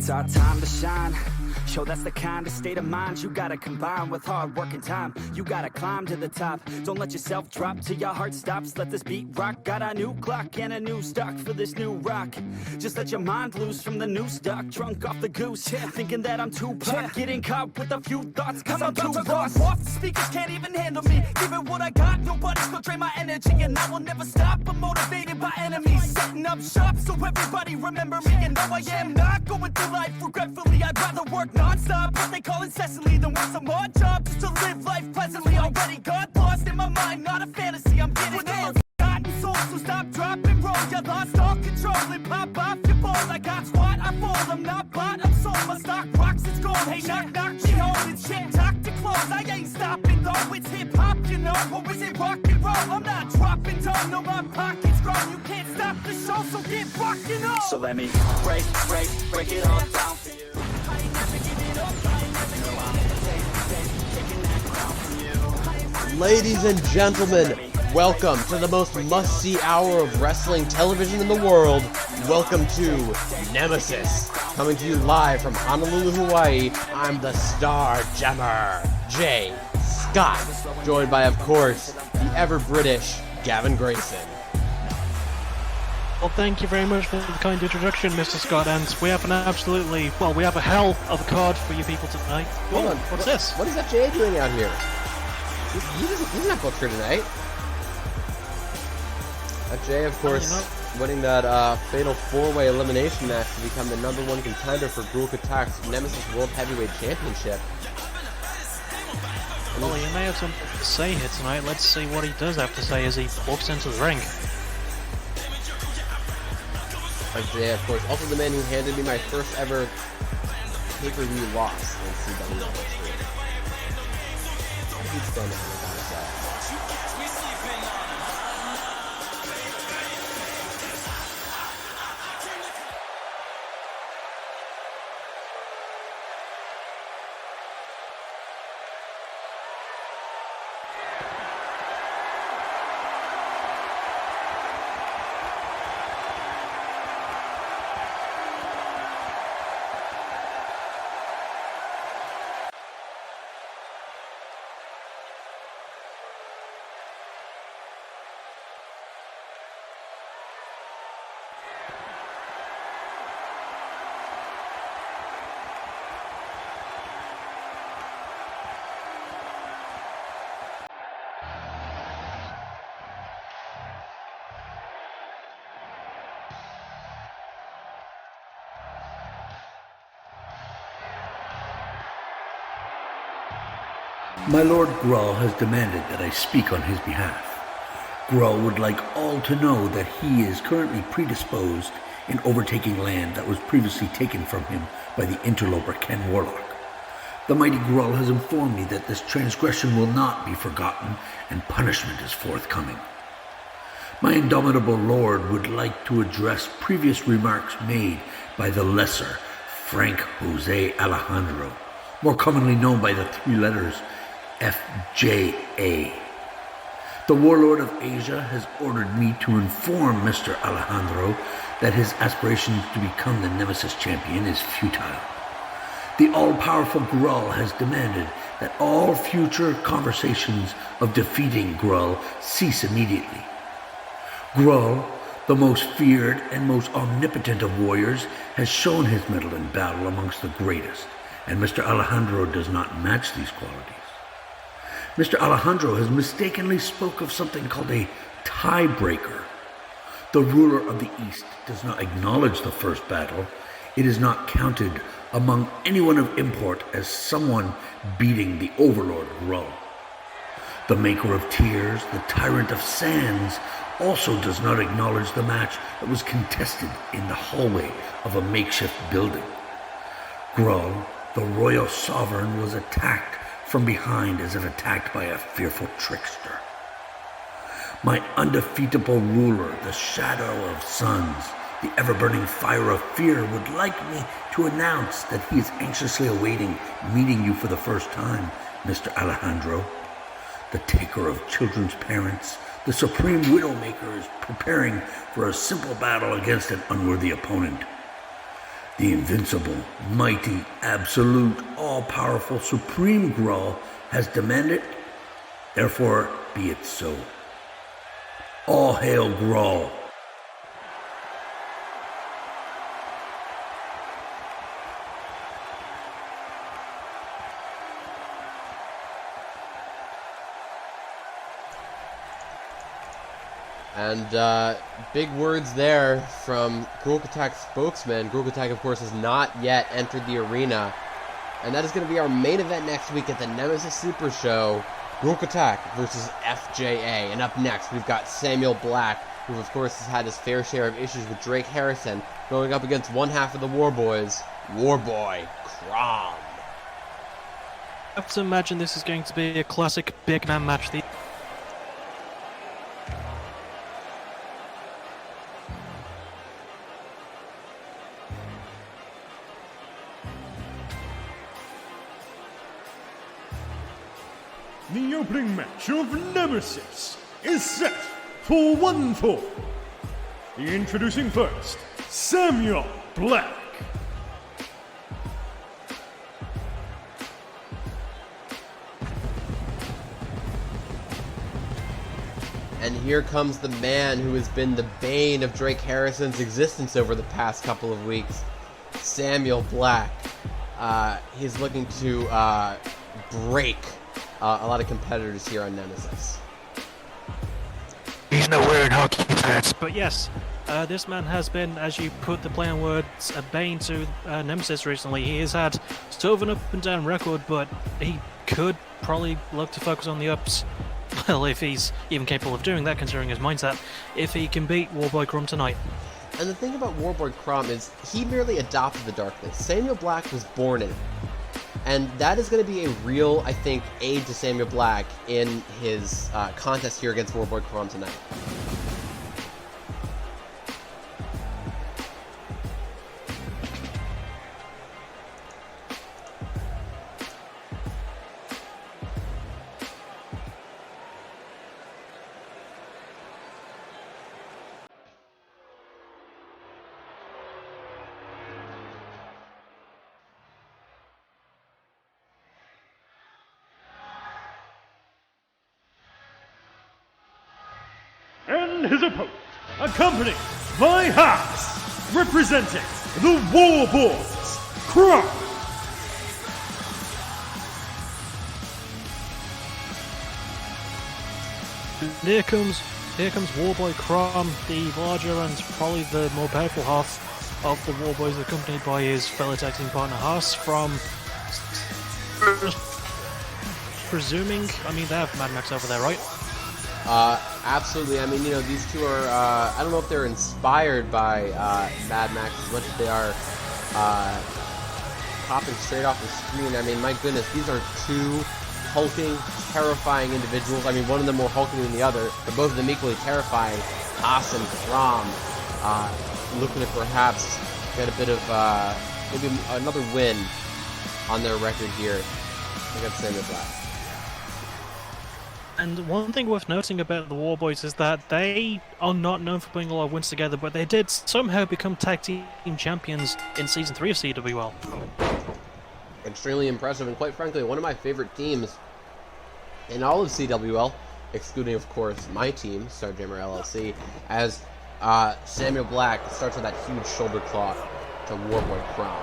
It's our time to shine. Show that's the kind of state of mind you gotta combine with hard work and time. You gotta climb to the top. Don't let yourself drop till your heart stops. Let this beat rock. Got a new clock and a new stock for this new rock. Just let your mind loose from the new stock. Drunk off the goose, thinking that I'm too pop. Getting caught with a few thoughts cause I'm too lost. Off the speakers can't even handle me. Give it what I got, nobody's gonna drain my energy. And I will never stop, I'm motivated by enemies. Setting up shop so everybody remember me. And no, I am not going through life regretfully. I'd rather work non-stop, what they call incessantly, than work some more job just to live life pleasantly. Already got lost in my mind, not a fantasy, I'm getting there. Forgotten soul, so stop, drop, and roll. You lost all control and pop off your balls. I got squat, I fall, I'm not bought, I'm sold. My stock rocks, it's gold. Hey, knock, knock, she home, it's shit, talk to close. I ain't stopping though, it's hip-hop, you know. Or is it rock and roll? I'm not dropping down, no, my pocket's grown. You can't stop the show, so get rockin' on. So let me break it all down for you. I ain't never giving up, I ain't never giving up. Taking that crown from you. Ladies and gentlemen, welcome to the most must-see hour of wrestling television in the world. Welcome to Nemesis. Coming to you live from Honolulu, Hawaii, I'm the Star Gemmer, Jay Scott, joined by, of course, the ever-British Gavin Grayson. Well, thank you very much for the kind introduction, Mr. Scott, and we have we have a hell of a card for you people tonight. Hold on, what's this? What is that Jay doing out here? He's not booked for tonight. Jay, of course, winning that fatal four-way elimination match to become the #1 contender for Blxck Attack's Nemesis World Heavyweight Championship. Well, he may have something to say here tonight. Let's see what he does have to say as he walks into the ring. Jay, of course, also the man who handed me my first ever pay-per-view loss in CW history. He'd stand out and gotta say. My Lord Grull has demanded that I speak on his behalf. Grull would like all to know that he is currently predisposed in overtaking land that was previously taken from him by the interloper Ken Warlock. The mighty Grull has informed me that this transgression will not be forgotten and punishment is forthcoming. My indomitable lord would like to address previous remarks made by the lesser Frank Jose Alejandro, more commonly known by the three letters FJA. The warlord of Asia has ordered me to inform Mr. Alejandro that his aspirations to become the Nemesis champion is futile. The all-powerful Grull has demanded that all future conversations of defeating Grull cease immediately. Grull, the most feared and most omnipotent of warriors, has shown his mettle in battle amongst the greatest, and Mr. Alejandro does not match these qualities. Mr. Alejandro has mistakenly spoke of something called a tiebreaker. The ruler of the East does not acknowledge the first battle. It is not counted among anyone of import as someone beating the overlord Grull. The maker of tears, the tyrant of sands, also does not acknowledge the match that was contested in the hallway of a makeshift building. Grull, the royal sovereign, was attacked from behind as if attacked by a fearful trickster. My undefeatable ruler, the shadow of suns, the ever-burning fire of fear, would like me to announce that he is anxiously awaiting meeting you for the first time, Mr. Alejandro. The taker of children's parents, the supreme widowmaker, is preparing for a simple battle against an unworthy opponent. The invincible, mighty, absolute, all-powerful, supreme Grawl has demanded, therefore be it so. All hail Grawl. And big words there from Attack's spokesman. Attack, of course, has not yet entered the arena. And that is going to be our main event next week at the Nemesis Super Show. Attack versus FJA. And up next, we've got Samuel Black, who, of course, has had his fair share of issues with Drake Harrison, going up against one half of the War Boys, Warboy Crom. I have to imagine this is going to be a classic big man match. The opening match of Nemesis is set for 1 fall. Introducing first, Samuel Black. And here comes the man who has been the bane of Drake Harrison's existence over the past couple of weeks, Samuel Black. He's looking to break a lot of competitors here on Nemesis. He's nowhere in hockey pads. But yes, this man has been, as you put the play on words, a bane to Nemesis recently. He has had sort of an up and down record, but he could probably look to focus on the ups. Well, if he's even capable of doing that, considering his mindset, if he can beat Warboy Crom tonight. And the thing about Warboy Crom is he merely adopted the darkness. Samuel Black was born in it. And that is going to be a real, I think, aid to Samuel Black in his contest here against Warboy Crom tonight. And his opponent, accompanied by halves, representing the Warboys, Crom. Here comes Warboy Crom, the larger and probably the more powerful half of the Warboys, accompanied by his fellow tag team partner Haas from... presuming, I mean, they have Mad Max over there, right? Absolutely. I mean, you know, these two are, I don't know if they're inspired by Mad Max as much as they are popping straight off the screen. I mean, my goodness, these are two hulking, terrifying individuals. I mean, one of them more hulking than the other, but both of them equally terrifying. Haas and Crom looking to perhaps get a bit of, maybe another win on their record here against Samuel Black. And one thing worth noting about the Warboys is that they are not known for putting a lot of wins together, but they did somehow become tag team champions in Season 3 of CWL. Extremely impressive, and quite frankly, one of my favorite teams in all of CWL, excluding, of course, my team, Starjammer LLC, as Samuel Black starts with that huge shoulder claw to Warboy Crom.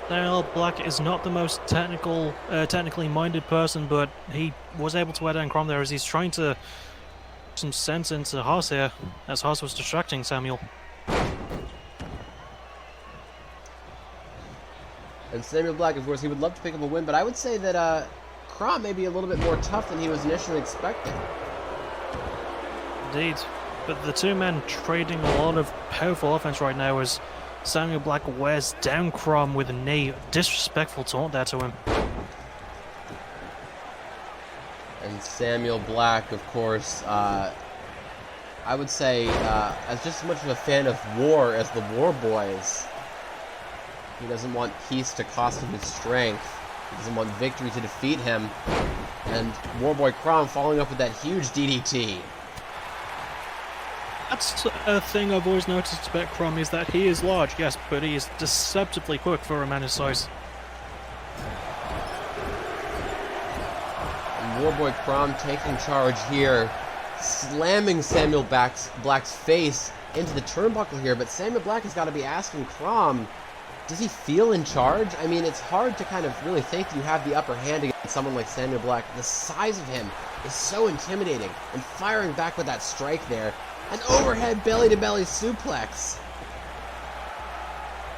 Samuel Black is not the most technically minded person, but he was able to wear down Crom there as he's trying to put some sense into Haas here, as Haas was distracting Samuel. And Samuel Black, of course, he would love to pick up a win, but I would say that Crom may be a little bit more tough than he was initially expecting. Indeed, but the two men trading a lot of powerful offense right now as Samuel Black wears down Crom with a knee. Disrespectful taunt there to him. And Samuel Black, of course, I would say, as just as much of a fan of war as the War Boys. He doesn't want peace to cost him his strength. He doesn't want victory to defeat him. And Warboy Crom following up with that huge DDT. That's a thing I've always noticed about Crom, is that he is large, yes, but he is deceptively quick for a man his size. And Warboy Crom taking charge here, slamming Samuel Black's face into the turnbuckle here, but Samuel Black has got to be asking Crom, does he feel in charge? I mean, it's hard to kind of really think you have the upper hand against someone like Samuel Black. The size of him is so intimidating, and firing back with that strike there. An overhead belly-to-belly suplex.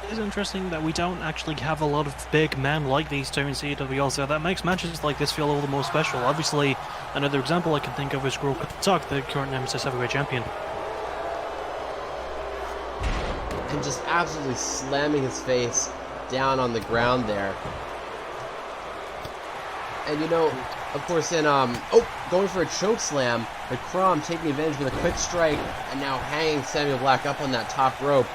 It is interesting that we don't actually have a lot of big men like these two in CWL, so that makes matches like this feel all the more special. Obviously, another example I can think of is Rioux, the current Nemesis heavyweight champion. And just absolutely slamming his face down on the ground there. And you know, of course in, going for a choke slam, but Crom taking advantage with a quick strike, and now hanging Samuel Black up on that top rope.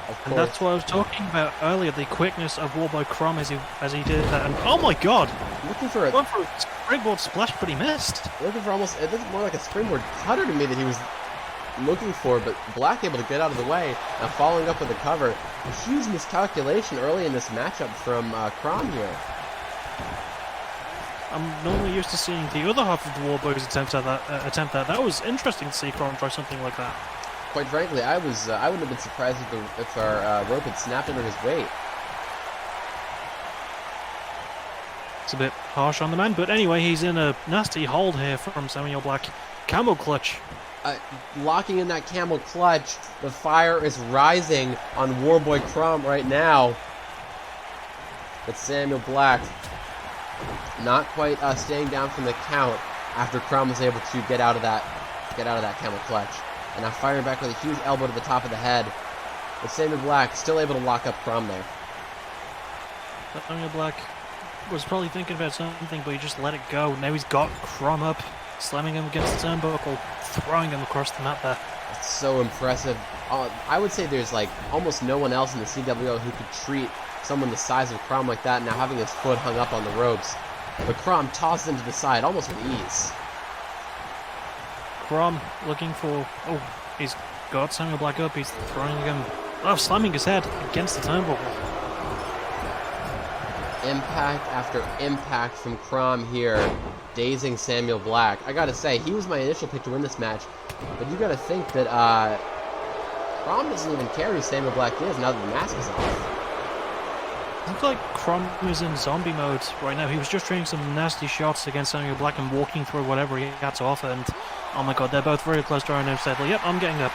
Of course. And that's what I was talking about earlier, the quickness of Warboy Crom as he did that, and oh my god! Looking for a springboard splash, but he missed! Looking for almost, it looked more like a springboard cutter to me that he was looking for, but Black able to get out of the way. Now following up with a cover. A huge miscalculation early in this matchup from Crom here. I'm normally used to seeing the other half of the Warboys attempt that. That was interesting to see Crom try something like that. Quite frankly, I wouldn't have been surprised if our rope had snapped under his weight. It's a bit harsh on the man, but anyway, he's in a nasty hold here from Samuel Black. Camel clutch. Locking in that camel clutch. The fire is rising on Warboy Crom right now. But Samuel Black not quite staying down from the count after Crom was able to get out of that camel clutch. And now firing back with a huge elbow to the top of the head. But Samuel Black still able to lock up Crom there. Samuel Black was probably thinking about something, but he just let it go. Now he's got Crom up, slamming him against the turnbuckle, throwing him across the mat there. It's so impressive. I would say there's like almost no one else in the CWO who could treat someone the size of Crom like that, now having his foot hung up on the ropes. But Crom tosses him to the side almost with ease. Crom looking for... Oh, he's got Samuel Black up. He's throwing him... Oh, slamming his head against the turnbuckle. Impact after impact from Crom here, dazing Samuel Black. I gotta say, he was my initial pick to win this match, but you gotta think that Crom doesn't even care who Samuel Black is now that the mask is off. It looks like Crom is in zombie mode right now. He was just trading some nasty shots against Samuel Black and walking through whatever he had to offer, and oh my god, they're both very close to our nose table. Yep, I'm getting up.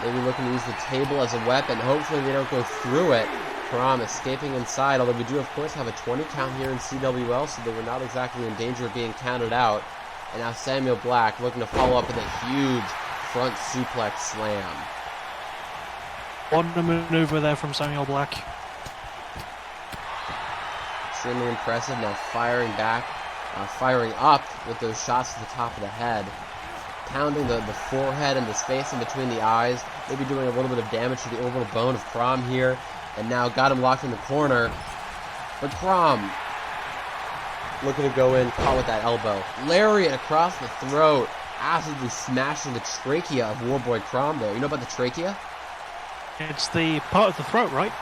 Maybe looking to use the table as a weapon. Hopefully they don't go through it. Crom escaping inside, although we do of course have a 20 count here in CWL, so they were not exactly in danger of being counted out. And now Samuel Black looking to follow up with a huge front suplex slam. What a maneuver there from Samuel Black. Extremely impressive. Now firing back, firing up with those shots to the top of the head. Pounding the forehead and the space in between the eyes. Maybe doing a little bit of damage to the orbital bone of Crom here. And now got him locked in the corner. But Crom looking to go in, caught with that elbow. Lariat across the throat. Absolutely smashing the trachea of Warboy Crom there. You know about the trachea? It's the part of the throat, right?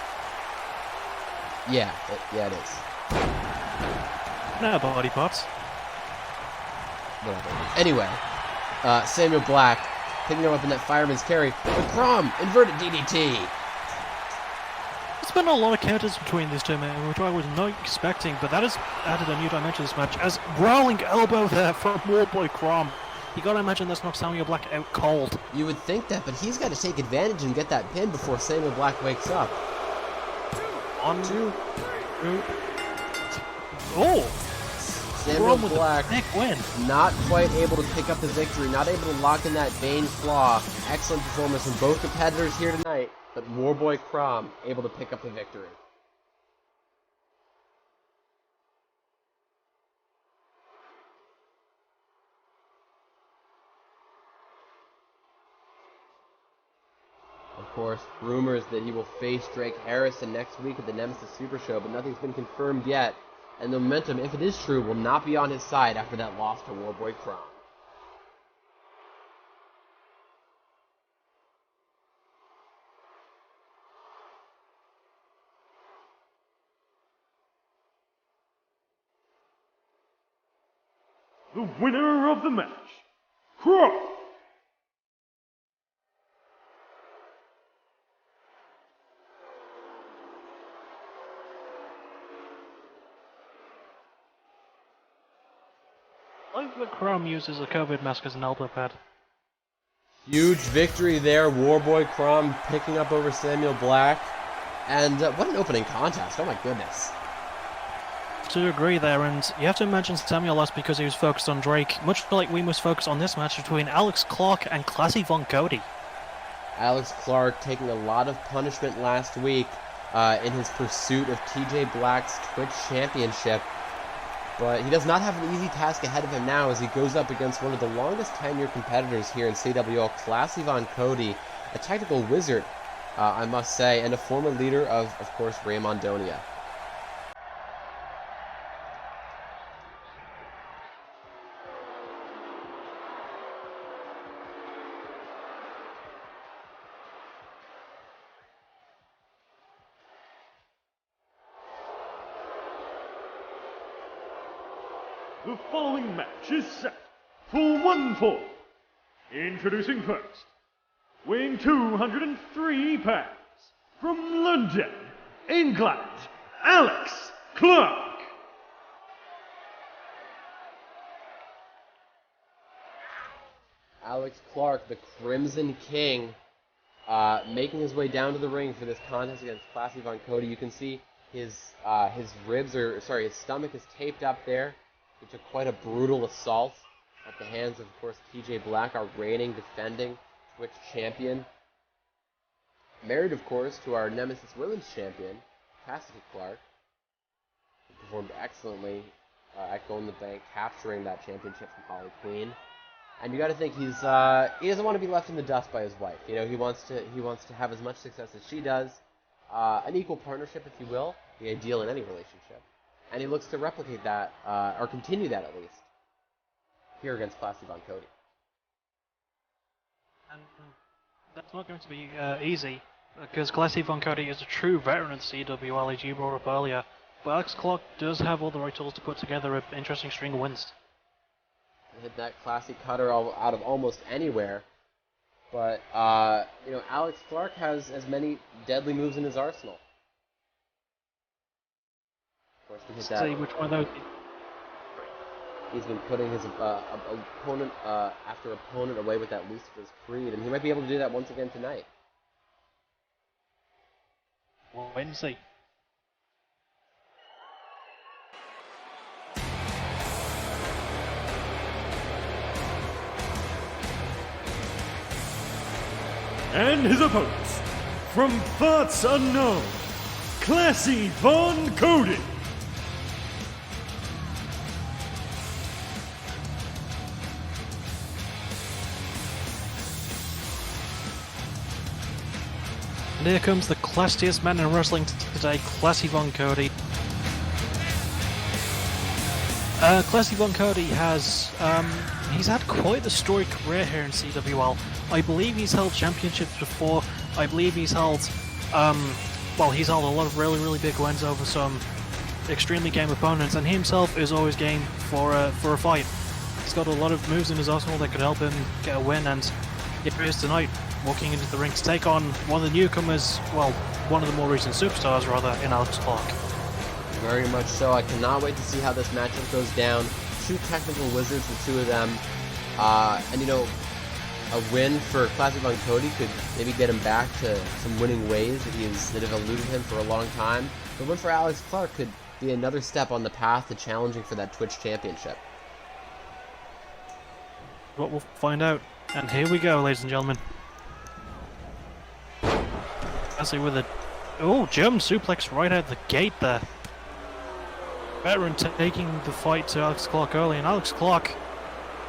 Yeah, it is. No body parts. Whatever. Anyway, Samuel Black picking him up in that fireman's carry. But Crom, inverted DDT. There's been a lot of counters between these two men, which I was not expecting, but that has added a new dimension to this match. As growling elbow there from Warboy Crom. You gotta imagine that's knocked Samuel Black out cold. You would think that, but he's got to take advantage and get that pin before Samuel Black wakes up. 1, 2, 3. Oh! Samuel Black big win. not quite able to pick up the victory, not able to lock in that Bane's Claw. Excellent performance from both competitors here tonight, but Warboy Crom able to pick up the victory. course, rumors that he will face Drake Harrison next week at the Nemesis Super Show, but nothing's been confirmed yet. And the momentum, if it is true, will not be on his side after that loss to Warboy Crom. The winner of the match, Crow. I like that Chrome uses a COVID mask as an elbow pad. Huge victory there. Warboy Crom picking up over Samuel Black. And what an opening contest. Oh my goodness. To agree there, and you have to imagine Samuel lost because he was focused on Drake, much like we must focus on this match between Alex Clark and Classy Von Cody. Alex Clark taking a lot of punishment last week in his pursuit of TJ Black's Twitch Championship. But he does not have an easy task ahead of him now as he goes up against one of the longest tenure competitors here in CWL, Classy Von Cody, a technical wizard, I must say, and a former leader of course, Raymondonia. The following match is set for one fall. Introducing first, weighing 203 pounds, from London, England, Alex Clark. Alex Clark, the Crimson King, making his way down to the ring for this contest against Classy Von Cody. You can see his stomach is taped up there. He took quite a brutal assault at the hands of course, TJ Black, our reigning, defending Twitch champion. Married, of course, to our Nemesis Women's Champion, Cassidy Clark, who performed excellently at Gold in the Bank, capturing that championship from Holly Queen. And you got to think he doesn't want to be left in the dust by his wife. You know, he wants to have as much success as she does, an equal partnership, if you will, the ideal in any relationship. And he looks to replicate that, or continue that at least, here against Classy Von Cody. And that's not going to be easy, because Classy Von Cody is a true veteran of CWL, as you brought up earlier. But Alex Clark does have all the right tools to put together an interesting string of wins. Hit that classy cutter out of almost anywhere. But, Alex Clark has as many deadly moves in his arsenal. Of course, to hit that. See which one of those. He's been putting his opponent after opponent away with that Lucifer's Creed, and he might be able to do that once again tonight. We'll wait and see. And his opponents, from parts unknown, Classy Von Cody. And here comes the classiest man in wrestling today, Classy Von Cody. Classy Von Cody has, he's had quite the storied career here in CWL. I believe he's held championships before. I believe he's held, he's held a lot of really, really big wins over some extremely game opponents, and he himself is always game for a fight. He's got a lot of moves in his arsenal that could help him get a win, and here he is tonight, walking into the ring to take on one of the newcomers, well, one of the more recent superstars, rather, in Alex Clark. Very much so. I cannot wait to see how this matchup goes down. Two technical wizards, the two of them. A win for Classy Von Cody could maybe get him back to some winning ways that have eluded him for a long time. The win for Alex Clark could be another step on the path to challenging for that Twitch championship. What we'll find out. And here we go, ladies and gentlemen. Classy with a German suplex right out the gate there. Veteran taking the fight to Alex Clark early, and Alex Clark,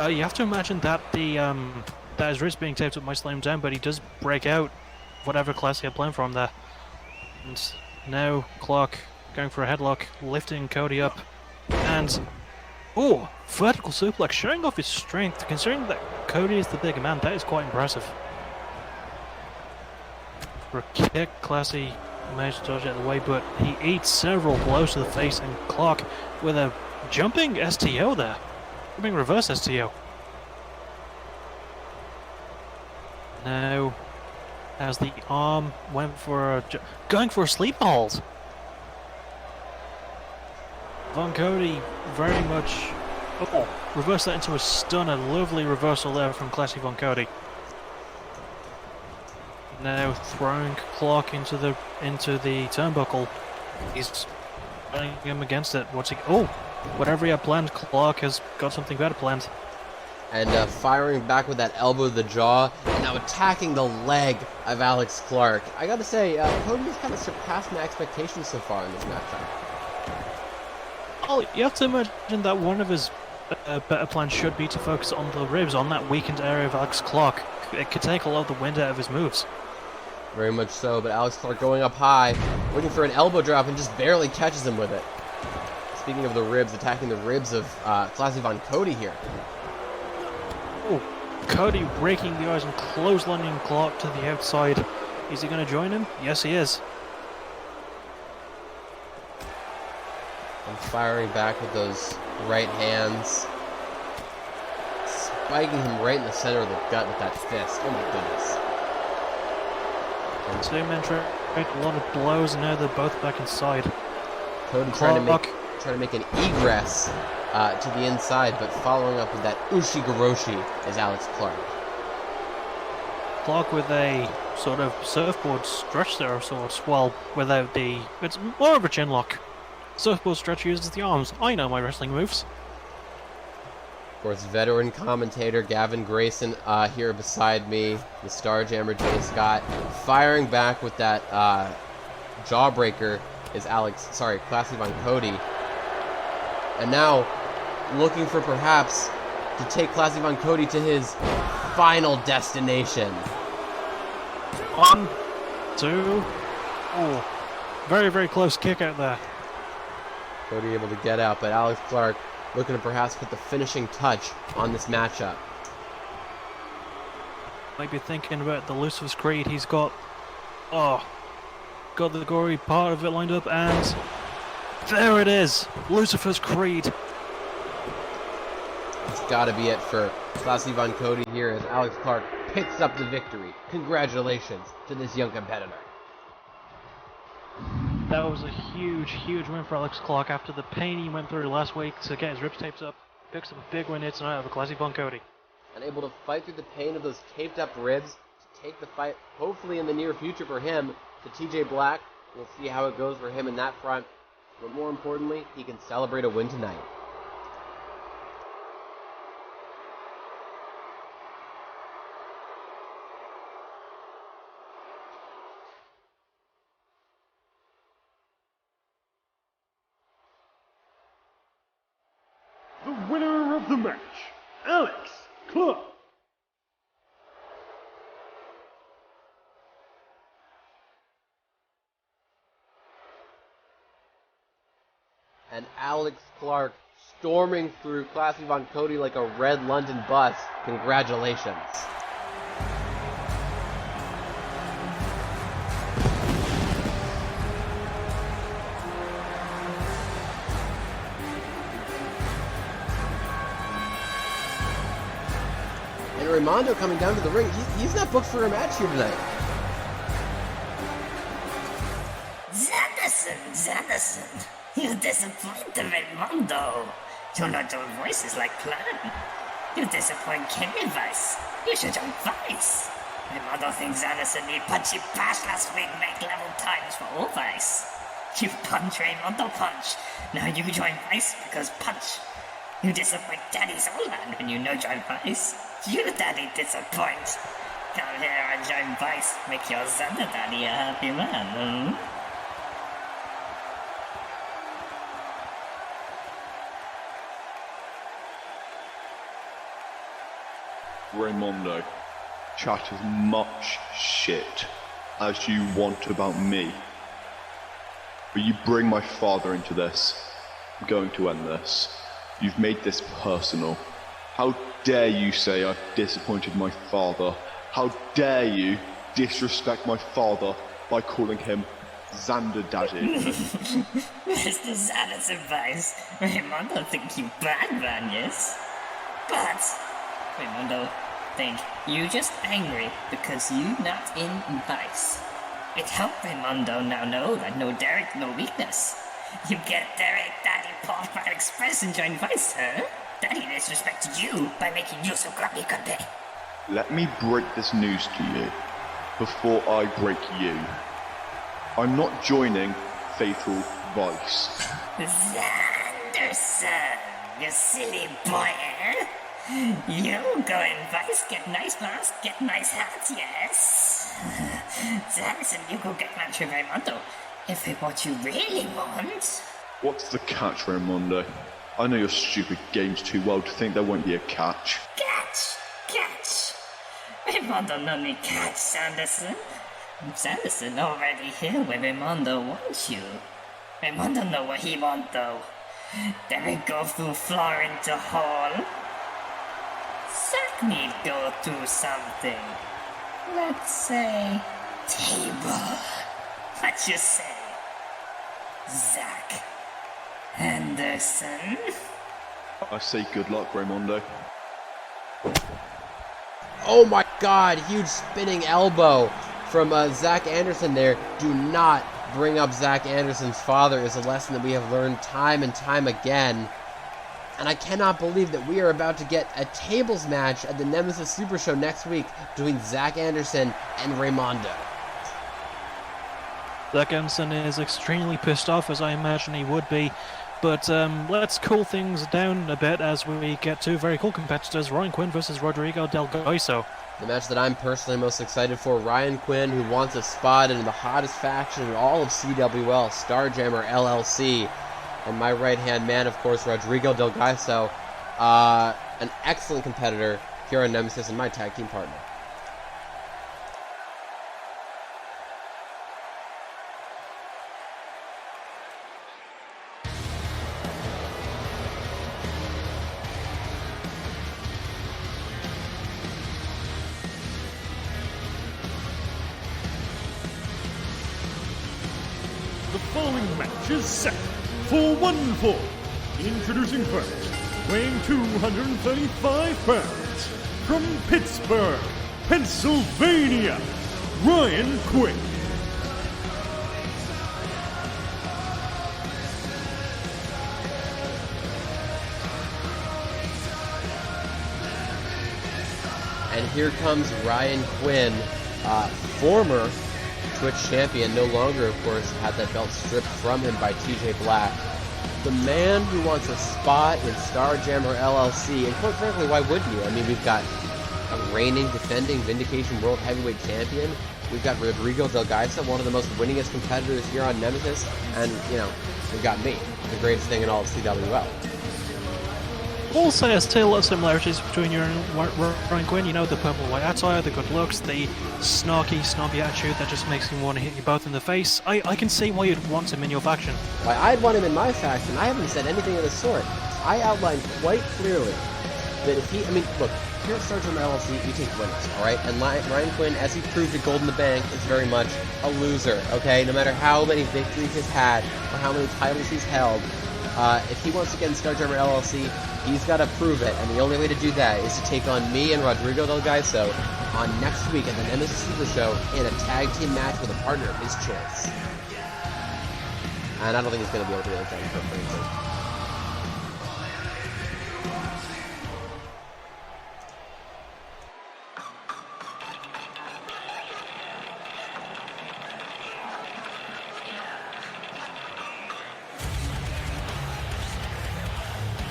you have to imagine that that his wrist being taped up might slow him down, but he does break out whatever class he had planned for him there. And now Clark going for a headlock, lifting Cody up, and oh, vertical suplex, showing off his strength. Considering that Cody is the bigger man, that is quite impressive. For a kick, Classy managed to dodge out of the way, but he eats several blows to the face, and Clark with a jumping STO there. Jumping reverse STO. Now, as the arm went for going for a sleep hold. Von Cody very much reversed that into a stunner. Lovely reversal there from Classy Von Cody. Now throwing Clark into the turnbuckle. He's running him against it. What's he? Oh, whatever he had planned, Clark has got something better planned. And firing back with that elbow to the jaw, and now attacking the leg of Alex Clark. I gotta say, Cody's kind of surpassed my expectations so far in this matchup. Oh, you have to imagine that one of his better plans should be to focus on the ribs, on that weakened area of Alex Clark. It could take a lot of the wind out of his moves. Very much so, but Alex Clark going up high, looking for an elbow drop, and just barely catches him with it. Speaking of the ribs, attacking the ribs of Classy Von Cody here. Oh, Cody raking the eyes and clotheslining Clark to the outside. Is he going to join him? Yes, he is. And firing back with those right hands. Spiking him right in the center of the gut with that fist. Oh my goodness. And two men try a lot of blows, and now they're both back inside. Cody trying to make an egress to the inside, but following up with that Ushigoroshi is Alex Clark. Clark with a sort of surfboard stretch there of sorts, well, without the... It's more of a chin lock. Surfboard stretch uses the arms. I know my wrestling moves. Of course, veteran commentator Gavin Grayson here beside me, the Starjammer Jay Scott, firing back with that jawbreaker is Classy Von Cody. And now, looking for perhaps to take Classy Von Cody to his final destination. 1, 2, oh, very, very close kick out there. Cody able to get out, but Alex Clark looking to perhaps put the finishing touch on this matchup. Might be thinking about the Lucifer's Creed. He's got the gory part of it lined up, and there it is, Lucifer's Creed. It's got to be it for Classy Von Cody here as Alex Clark picks up the victory. Congratulations to this young competitor. That was a huge, huge win for Alex Clark after the pain he went through last week to get his ribs taped up. Picks up a big win here tonight over Classy Von Cody. And able to fight through the pain of those taped up ribs to take the fight, hopefully in the near future for him, to TJ Black. We'll see how it goes for him in that front. But more importantly, he can celebrate a win tonight. The winner of the match, Alex Clark. And Alex Clark storming through Classy Von Cody like a red London bus. Congratulations. And Raimondo coming down to the ring. He's not booked for a match here tonight. Zanderson, you disappoint the Raimondo. You're not doing voices like planned. You disappoint Kenny Vice. You should join Vice. Raimondo thinks Zanderson need punchy bash last week, make level times for all Vice. You punch Raimondo punch. Now you join Vice because punch. You disappoint Daddy's old man when you no join Vice. You Daddy disappoint. Come here and join Vice. Make your Xander Daddy a happy man, Raimondo, chat as much shit as you want about me. But you bring my father into this. I'm going to end this. You've made this personal. How dare you say I've disappointed my father? How dare you disrespect my father by calling him Xander Daddy? Mr. Xander's advice, Raimundo think you bad man, yes? But Raimundo think you just angry because you not in Vice. It helped Raimundo now know that no Derek, no weakness. You get Derek, Daddy, Paul, by Express and join Vice, huh? Daddy disrespected you by making you so grumpy grumpy. Let me break this news to you before I break you. I'm not joining Fatal Vice. Xanderson, you silly boy, eh? You go in Vice, get nice masks, get nice hats, yes? Xanderson, you go get match with Raimundo. If it's what you really want. What's the catch, Raimundo? I know your stupid games too well to think there won't be a catch. Catch! Raimundo no need catch, Sanderson. Sanderson already here where Raimundo wants you. Raimundo know what he want though. Then we go through floor into hall. Zack need go through something. Let's say table. What you say? Zack Anderson? I say good luck, Raimundo. Oh my god, huge spinning elbow from Zack Anderson there. Do not bring up Zack Anderson's father is a lesson that we have learned time and time again. And I cannot believe that we are about to get a tables match at the Nemesis Super Show next week between Zack Anderson and Raimundo. Zack Anderson is extremely pissed off, as I imagine he would be. But let's cool things down a bit as we get two very cool competitors, Ryan Quinn versus Rodrigo Del Goiso. The match that I'm personally most excited for, Ryan Quinn, who wants a spot in the hottest faction in all of CWL, Starjammer LLC. And my right-hand man, of course, Rodrigo Del Goiso, an excellent competitor here on Nemesis and my tag team partner. The following match is set for one fall. Introducing first, weighing 235 pounds, from Pittsburgh, Pennsylvania, Ryan Quinn. And here comes Ryan Quinn, former Twitch champion, no longer, of course, had that belt stripped from him by TJ Black. The man who wants a spot in Starjammer LLC, and quite frankly, why wouldn't you? I mean, we've got a reigning, defending Vindication World Heavyweight Champion. We've got Rodrigo Del Goiso, one of the most winningest competitors here on Nemesis, and, you know, we've got me, the greatest thing in all of CWL. We'll say there's still a lot of similarities between you and Ryan Quinn. You know, the purple white attire, the good looks, the snarky, snobby attitude that just makes him want to hit you both in the face. I can see why you'd want him in your faction. Why I'd want him in my faction, I haven't said anything of the sort. I outlined quite clearly that if he, I mean, look, here at Starjammer LLC, we take winners, alright? And Ryan Quinn, as he proved at Gold in the Bank, is very much a loser, okay? No matter how many victories he's had, or how many titles he's held, if he wants to get in Starjammer LLC, he's got to prove it, and the only way to do that is to take on me and Rodrigo Del Goiso on next week at the Nemesis Super Show in a tag team match with a partner of his choice. And I don't think he's going to be able to do anything, frankly.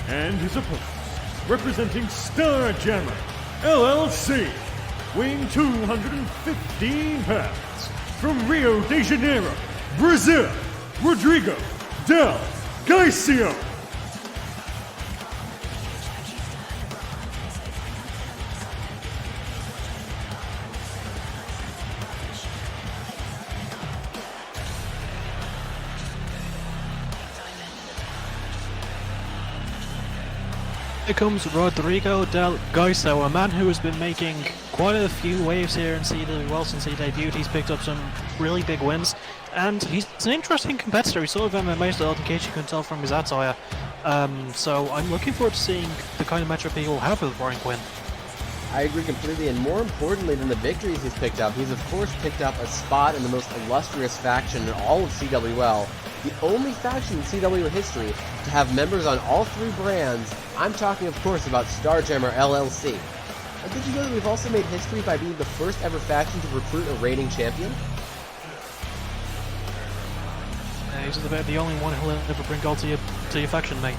And his opponents, representing Starjammer LLC, weighing 215 pounds, from Rio de Janeiro, Brazil, Rodrigo Del Goiso. Here comes Rodrigo Del Gaiso, a man who has been making quite a few waves here in CWL since he debuted. He's picked up some really big wins, and he's an interesting competitor. He's sort of MMA style, in case you can tell from his attire. So I'm looking forward to seeing the kind of matchup he will have with Ryan Quinn. I agree completely, and more importantly than the victories he's picked up, he's of course picked up a spot in the most illustrious faction in all of CWL, the only faction in CW history to have members on all three brands. I'm talking, of course, about Starjammer LLC. And did you know that we've also made history by being the first ever faction to recruit a reigning champion? He's the only one who'll ever bring gold to your faction, mate.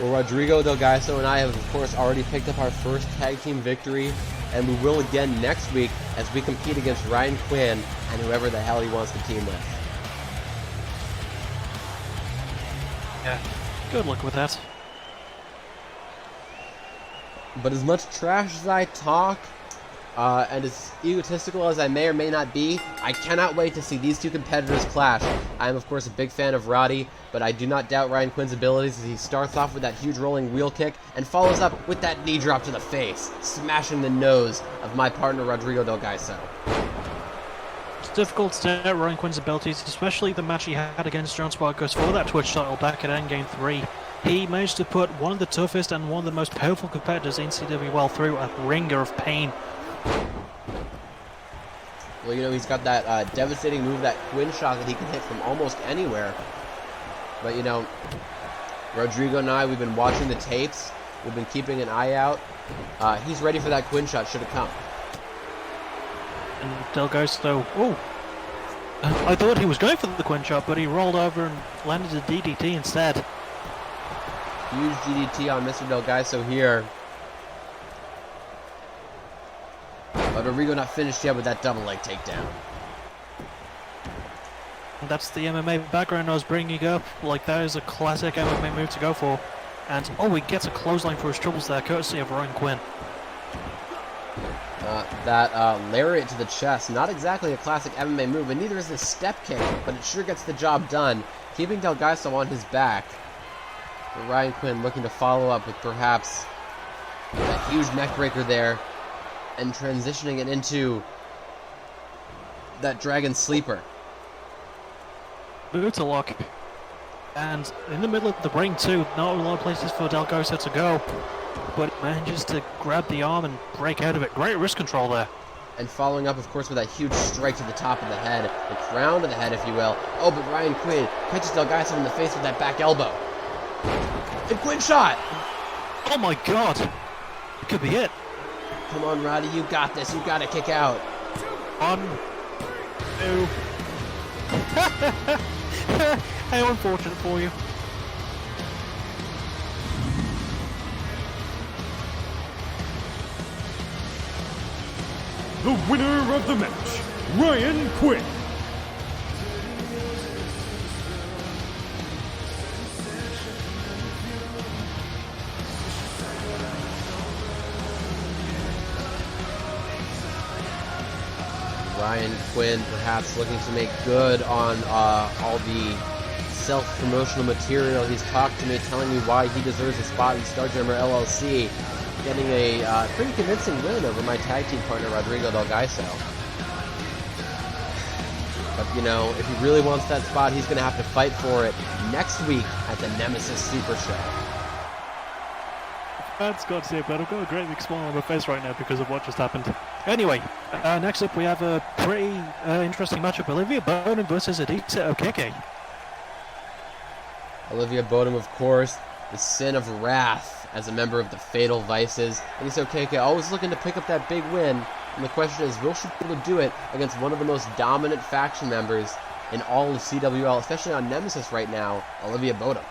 Well, Rodrigo Del Gaiso and I have, of course, already picked up our first tag team victory, and we will again next week as we compete against Ryan Quinn and whoever the hell he wants to team with. Yeah, good luck with that. But as much trash as I talk, and as egotistical as I may or may not be, I cannot wait to see these two competitors clash. I am, of course, a big fan of Roddy, but I do not doubt Ryan Quinn's abilities as he starts off with that huge rolling wheel kick and follows up with that knee drop to the face, smashing the nose of my partner Rodrigo Del Gaiso. It's difficult to doubt Ryan Quinn's abilities, especially the match he had against John Sparkus for that Twitch title back at Endgame 3. He managed to put one of the toughest and one of the most powerful competitors in CWL through a ringer of pain. Well, you know, he's got that devastating move, that Quinn shot that he can hit from almost anywhere. But, you know, Rodrigo and I, we've been watching the tapes. We've been keeping an eye out. He's ready for that Quinn shot should it come. And Del Gaiso, oh, I thought he was going for the Quinn shot, but he rolled over and landed a DDT instead. Huge DDT on Mr. Del Gaiso here. But Rodrigo not finished yet with that double leg takedown. And that's the MMA background I was bringing up. Like, that is a classic MMA move to go for. And, oh, he gets a clothesline for his troubles there, courtesy of Ryan Quinn. That lariat to the chest, not exactly a classic MMA move, and neither is the step kick, but it sure gets the job done, keeping Del Gaiso on his back. But Ryan Quinn looking to follow up with perhaps a huge neck breaker there, and transitioning it into that Dragon Sleeper. Boot lock. And in the middle of the ring too, not a lot of places for Del Gaiso to go, but manages to grab the arm and break out of it. Great wrist control there. And following up, of course, with that huge strike to the top of the head, the crown of the head, if you will. Oh, but Ryan Quinn catches Del Gaiso in the face with that back elbow. And Quinn shot! Oh my god! It could be it. Come on, Roddy, you got this. You gotta kick out. 1, 2. How unfortunate for you. The winner of the match, Ryan Quinn. Ryan Quinn perhaps looking to make good on all the self-promotional material he's talked to me, telling me why he deserves a spot in Starjammer LLC, getting a pretty convincing win over my tag team partner Rodrigo Del Gaiso. But, you know, if he really wants that spot, he's going to have to fight for it next week at the Nemesis Super Show. That's got to say, but I've got a great big smile on my face right now because of what just happened. Anyway, next up we have a pretty interesting matchup. Olivia Bodom versus Adisa Okeke. Olivia Bodom, of course, the sin of wrath as a member of the Fatal Vices. Adisa Okeke always looking to pick up that big win. And the question is, will she be able to do it against one of the most dominant faction members in all of CWL, especially on Nemesis right now, Olivia Bodom?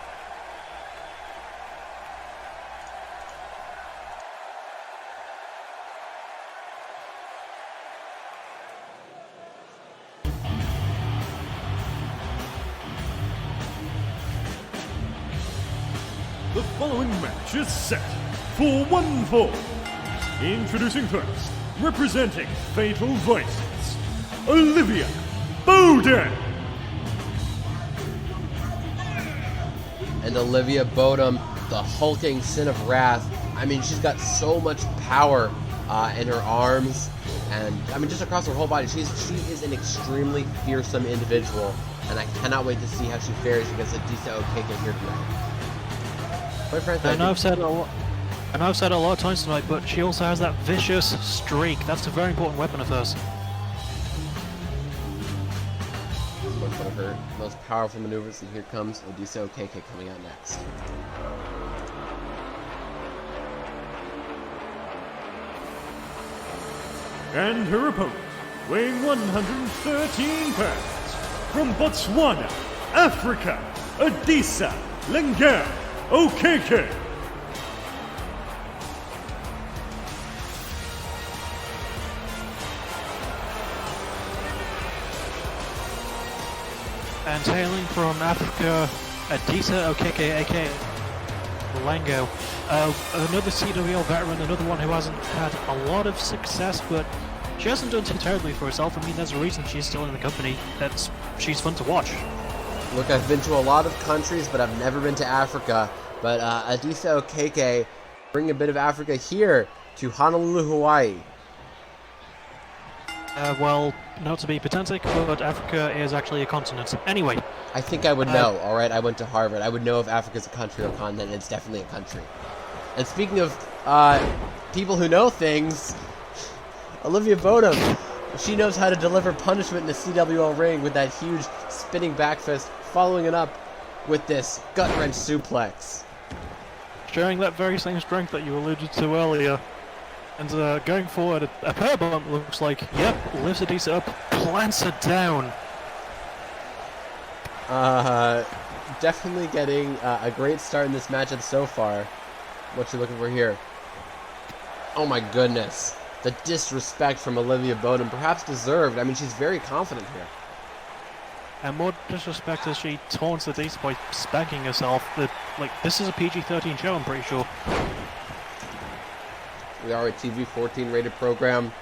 The following match is set for one fall. Introducing first, representing Fatal Vices, Olivia Bodom. And Olivia Bodom the hulking sin of wrath. I mean, she's got so much power in her arms, and I mean, just across her whole body. She is an extremely fearsome individual, and I cannot wait to see how she fares against Adisa Okeke here tonight. Quite frankly, I know I've said it a lot of times tonight, but she also has that vicious streak. That's a very important weapon of hers. One of her most powerful maneuvers, and here comes Adisa Okeke coming out next. And her opponent, weighing 113 pounds, from Botswana, Africa, Adisa Okeke. And hailing from Africa, Adisa Okeke, aka Lango, another CWL veteran, another one who hasn't had a lot of success, but she hasn't done too terribly for herself. I mean, there's a reason she's still in the company. She's fun to watch. Look, I've been to a lot of countries, but I've never been to Africa. But Adisa Okeke bring a bit of Africa here to Honolulu, Hawaii. Well, not to be pedantic, but Africa is actually a continent. Anyway. I think I would know, alright? I went to Harvard. I would know if Africa's a country or a continent, and it's definitely a country. And speaking of people who know things, Olivia Bodum, she knows how to deliver punishment in the CWL ring with that huge spinning back fist, following it up with this gut-wrench suplex. Showing that very same strength that you alluded to earlier. And going forward, a power bump looks like, yep, lifts Adisa up, plants her down. Definitely getting a great start in this matchup so far. What you looking for here? Oh my goodness. The disrespect from Olivia Bodum, perhaps deserved. I mean, she's very confident here. And more disrespect as she taunts Adisa by spanking herself. This is a PG-13 show, I'm pretty sure. We are a TV-14 rated program.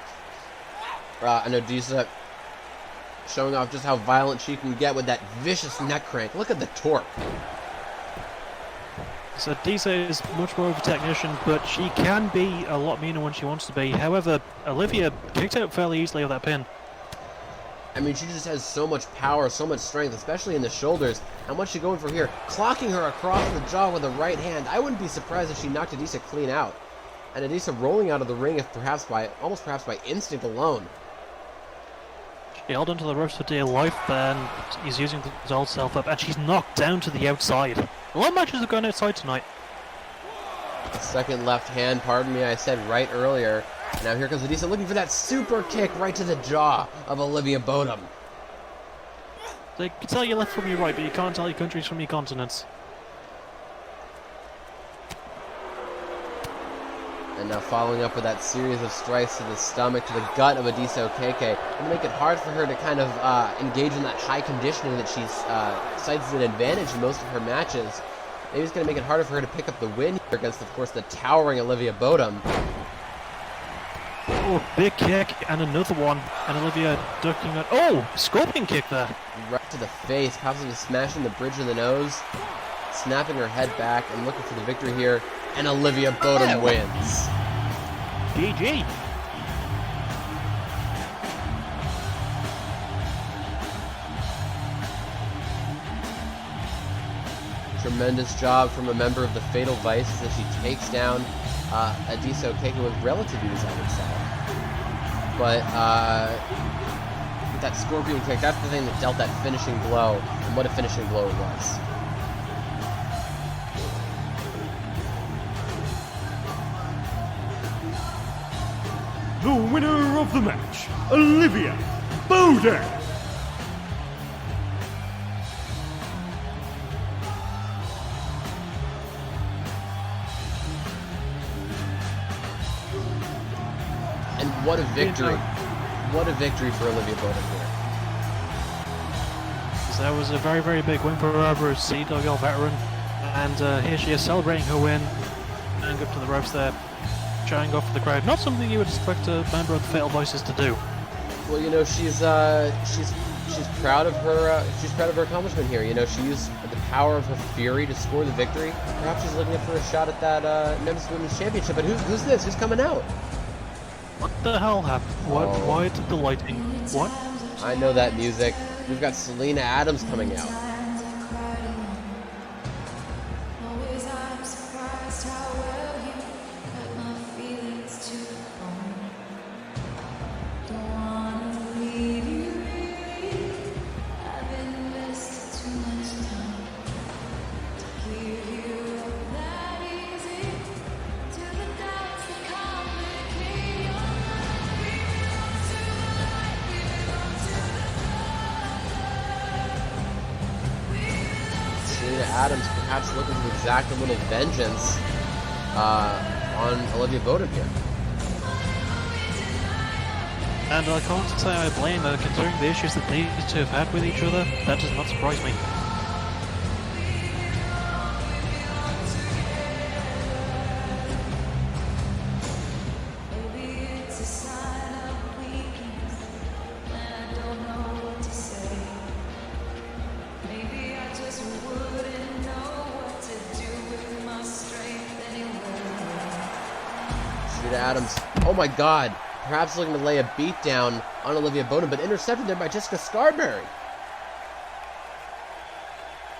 And Adisa showing off just how violent she can get with that vicious neck crank. Look at the torque. So Adisa is much more of a technician, but she can be a lot meaner when she wants to be. However, Olivia kicked out fairly easily with that pin. I mean, she just has so much power, so much strength, especially in the shoulders. And what's she going for here? Clocking her across the jaw with a right hand. I wouldn't be surprised if she knocked Adisa clean out. And Adisa rolling out of the ring, if perhaps by instinct alone. She held onto the ropes for dear life, and he's using his old self up, and she's knocked down to the outside. A lot of matches have gone outside tonight. Second left hand, pardon me, I said right earlier. Now here comes Adisa looking for that super kick right to the jaw of Olivia Bodum. They can tell your left from your right, but you can't tell your countries from your continents. And now following up with that series of strikes to the stomach, to the gut of Adisa Okeke, and make it hard for her to kind of engage in that high conditioning that she's cites as an advantage in most of her matches. Maybe it's going to make it harder for her to pick up the win here against, of course, the towering Olivia Bodum. Oh, big kick, and another one, and Olivia ducking it. Oh, scorpion kick there. Right to the face, possibly smashing the bridge of the nose, snapping her head back, and looking for the victory here. And Olivia Bodum wins. GG. Tremendous job from a member of the Fatal Vices as she takes down Adisa Okeke with relative ease, I would say. But with that scorpion kick, that's the thing that dealt that finishing blow, and what a finishing blow it was. The winner of the match, Olivia Bodum. And what a victory. What a victory for Olivia Bodum here. That was a very, very big win for her over a CWL veteran. And here she is celebrating her win. And up to the ropes there, showing off for the crowd. Not something you would expect a member of the Fatal Voices to do. Well, you know, she's she's proud of her. She's proud of her accomplishment here. You know, she used the power of her fury to score the victory. Perhaps she's looking for a shot at that Nemesis Women's Championship. But who's this? Who's coming out? What the hell happened? Why did the lighting? What? I know that music. We've got Selena Adams coming out. Adams perhaps looking to exact a little vengeance on Olivia Bowden here. And I can't say I blame her, considering the issues that these two have had with each other. That does not surprise me. Adams, oh my god, perhaps looking to lay a beat down on Olivia Bowden, but intercepted there by Jessica Scarberry.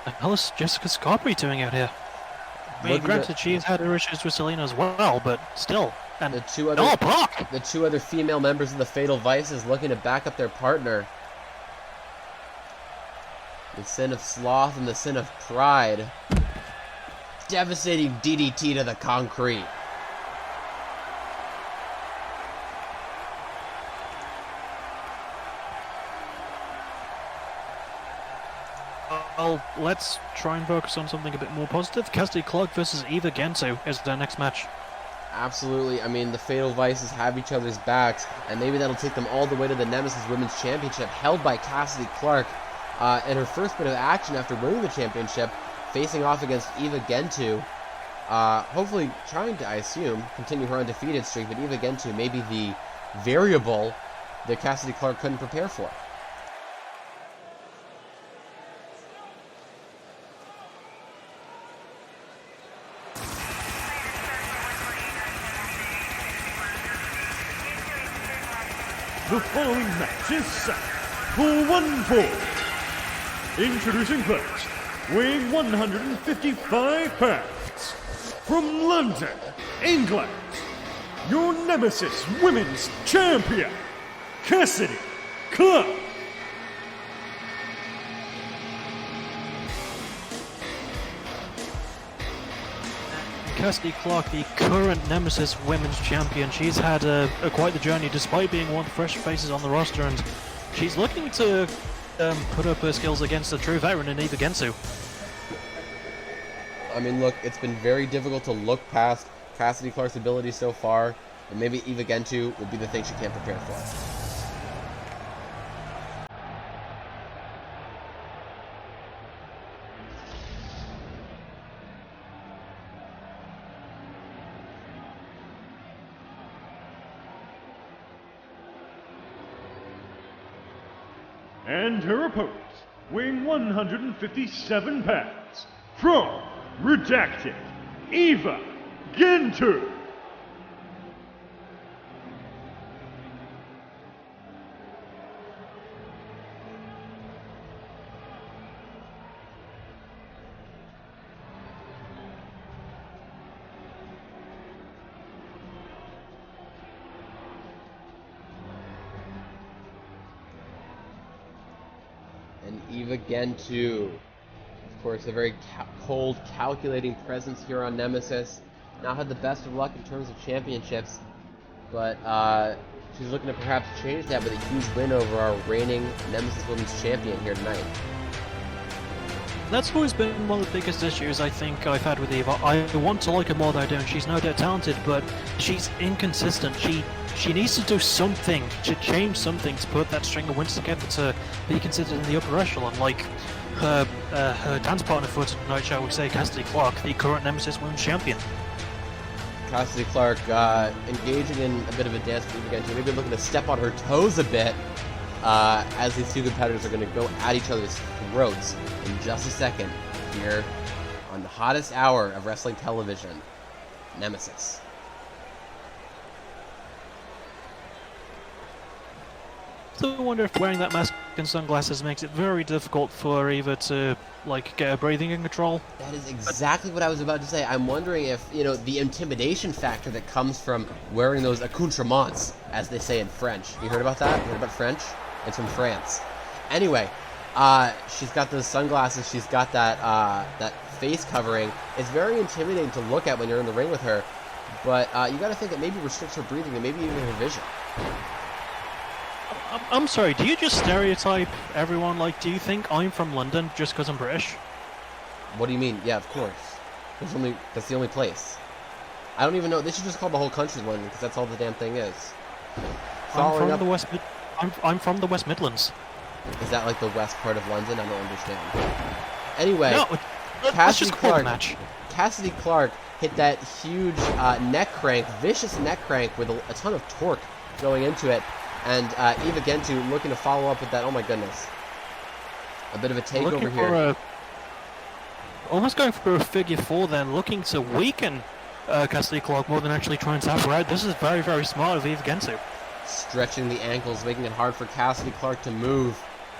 The hell is Jessica Scarberry doing out here? I mean, granted, she's had her issues with Selena as well, but still. And the two other female members of the Fatal Vices looking to back up their partner. The sin of sloth and the sin of pride. Devastating DDT to the concrete. Well, let's try and focus on something a bit more positive. Cassidy Clark versus Eva Gentoo is their next match. Absolutely. I mean, the Fatal Vices have each other's backs, and maybe that'll take them all the way to the Nemesis Women's Championship, held by Cassidy Clark. In her first bit of action after winning the championship, facing off against Eva Gentoo. Hopefully trying to, I assume, continue her undefeated streak, but Eva Gentoo may be the variable that Cassidy Clark couldn't prepare for. The following match is set for one fall. Introducing first, weighing 155 pounds, from London, England, your Nemesis Women's Champion, Cassidy Clark. Cassidy Clark, the current Nemesis Women's Champion. She's had quite the journey despite being one of the fresh faces on the roster, and she's looking to put up her skills against a true veteran in Eva Gentoo. I mean, look, it's been very difficult to look past Cassidy Clark's ability so far, and maybe Eva Gentoo will be the thing she can't prepare for. And her opponent, weighing 157 pounds, from Redacted, Eva Gentoo. And Eva Gentoo, of course, a very cold, calculating presence here on Nemesis. Not had the best of luck in terms of championships, but she's looking to perhaps change that with a huge win over our reigning Nemesis Women's Champion here tonight. That's always been one of the biggest issues I think I've had with Eva. I want to like her more than I do, and she's no doubt talented, but she's inconsistent. She needs to do something, to change something to put that string of wins together to be considered in the upper echelon, like her dance partner for tonight, shall we say, Cassidy Clark, the current Nemesis Women's Champion. Cassidy Clark engaging in a bit of a dance with Eva Gentoo, maybe looking to step on her toes a bit. as these two competitors are going to go at each other's throats in just a second here on the hottest hour of wrestling television, Nemesis. So I wonder if wearing that mask and sunglasses makes it very difficult for Eva to, like, get her breathing in control. That is exactly what I was about to say. I'm wondering if, you know, the intimidation factor that comes from wearing those accoutrements, as they say in French. You heard about that? You heard about French? It's from France. Anyway, she's got those sunglasses. She's got that that face covering. It's very intimidating to look at when you're in the ring with her. But you got to think it maybe restricts her breathing and maybe even her vision. I'm sorry, do you just stereotype everyone? Like, do you think I'm from London just because I'm British? What do you mean? Yeah, of course. That's the only place. I don't even know. They should just call the whole country London, because that's all the damn thing is. I'm from the West Midlands. Is that like the west part of London? I don't understand. Anyway, No, let's just call it a match. Cassidy Clark hit that huge neck crank, vicious neck crank with a ton of torque going into it. And Eva Gentoo looking to follow up with that. Oh my goodness. A bit of a takeover here. Almost going for a figure four then, looking to weaken Cassidy Clark more than actually try and tap her out. This is very, very smart of Eva Gentoo. Stretching the ankles, making it hard for Cassidy Clark to move.